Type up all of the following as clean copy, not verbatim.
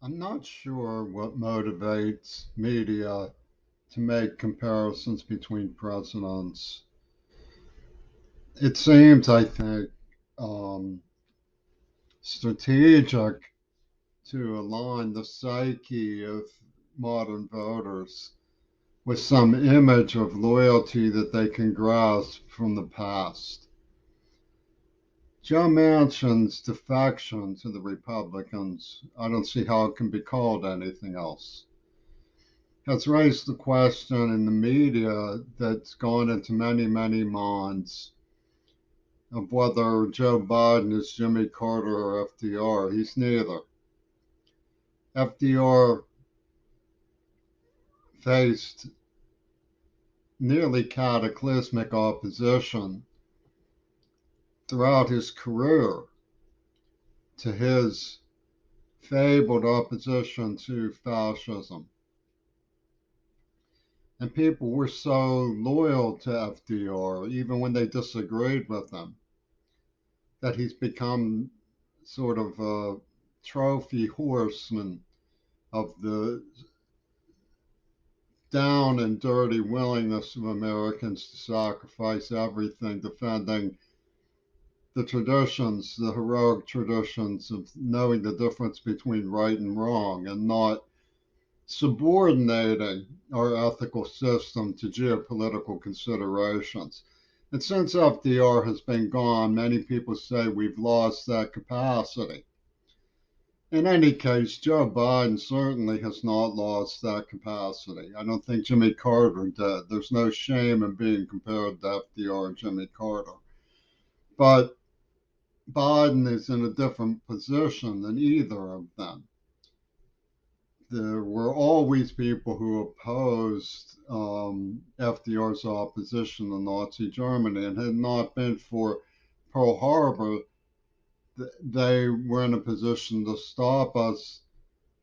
I'm not sure what motivates media to make comparisons between presidents. It seems, I think, um, strategic to align the psyche of modern voters with some image of loyalty that they can grasp from the past. Joe Manchin's defection to the Republicans, I don't see how it can be called anything else, has raised the question in the media that's gone into many, many minds of whether Joe Biden is Jimmy Carter or FDR. He's neither. FDR faced nearly cataclysmic opposition throughout his career to his fabled opposition to fascism. And people were so loyal to FDR, even when they disagreed with him, that he's become sort of a trophy horseman of the down and dirty willingness of Americans to sacrifice everything, defending the traditions, the heroic traditions of knowing the difference between right and wrong and not subordinating our ethical system to geopolitical considerations. And since FDR has been gone, many people say we've lost that capacity. In any case, Joe Biden certainly has not lost that capacity. I don't think Jimmy Carter did. There's no shame in being compared to FDR and Jimmy Carter. But Biden is in a different position than either of them. There were always people who opposed FDR's opposition to Nazi Germany, and had it not been for Pearl Harbor, they were in a position to stop us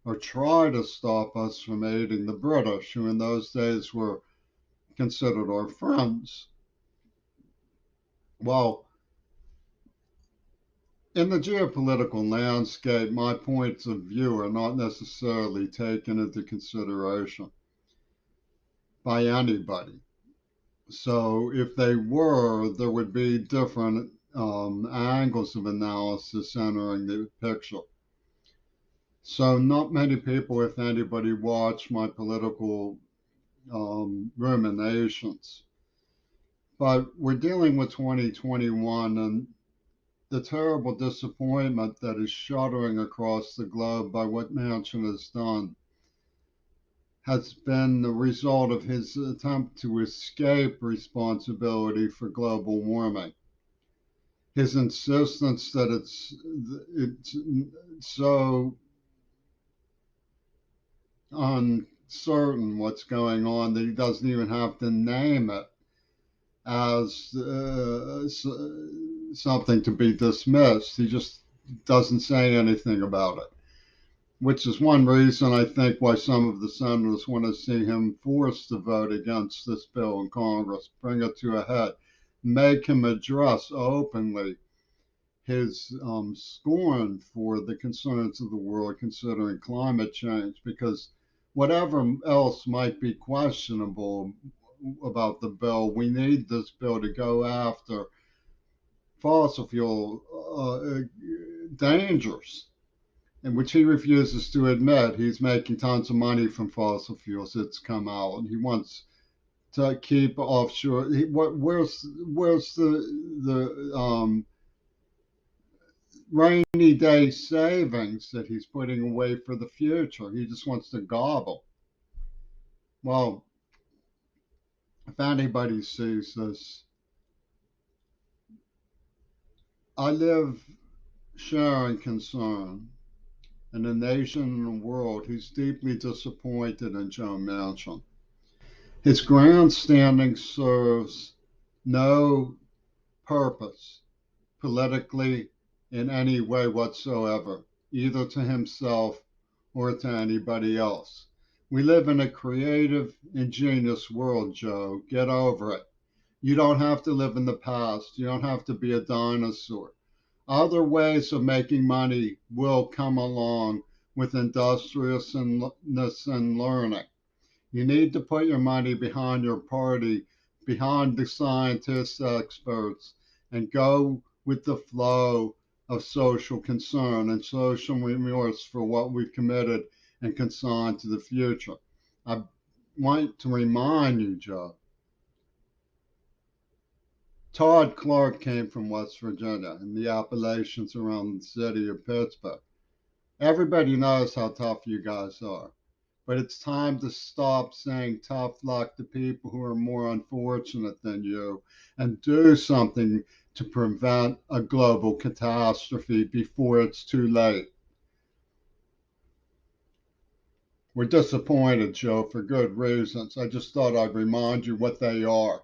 or try to stop us from aiding the British, who in those days were considered our friends. Well, in the geopolitical landscape, my points of view are not necessarily taken into consideration by anybody. So if they were, there would be different angles of analysis entering the picture. So not many people, if anybody, watch my political ruminations. But we're dealing with 2021 and the terrible disappointment that is shuddering across the globe by what Manchin has done has been the result of his attempt to escape responsibility for global warming. His insistence that it's so uncertain what's going on that he doesn't even have to name it as something to be dismissed. He just doesn't say anything about it, which is one reason I think why some of the senators want to see him forced to vote against this bill in Congress, bring it to a head, make him address openly his scorn for the concerns of the world considering climate change, because whatever else might be questionable about the bill, we need this bill to go after fossil fuel dangers, in which he refuses to admit. He's making tons of money from fossil fuels. It's come out, and he wants to keep offshore. Where's the rainy day savings that he's putting away for the future? He just wants to gobble. Well, if anybody sees this, I live sharing concern in a nation and a world who's deeply disappointed in Joe Manchin. His grandstanding serves no purpose politically in any way whatsoever, either to himself or to anybody else. We live in a creative, ingenious world, Joe. Get over it. You don't have to live in the past. You don't have to be a dinosaur. Other ways of making money will come along with industriousness and learning. You need to put your money behind your party, behind the scientists, experts, and go with the flow of social concern and social remorse for what we've committed and consigned to the future. I want to remind you, Joe, Todd Clark came from West Virginia in the Appalachians around the city of Pittsburgh. Everybody knows how tough you guys are. But it's time to stop saying tough luck to people who are more unfortunate than you and do something to prevent a global catastrophe before it's too late. We're disappointed, Joe, for good reasons. I just thought I'd remind you what they are.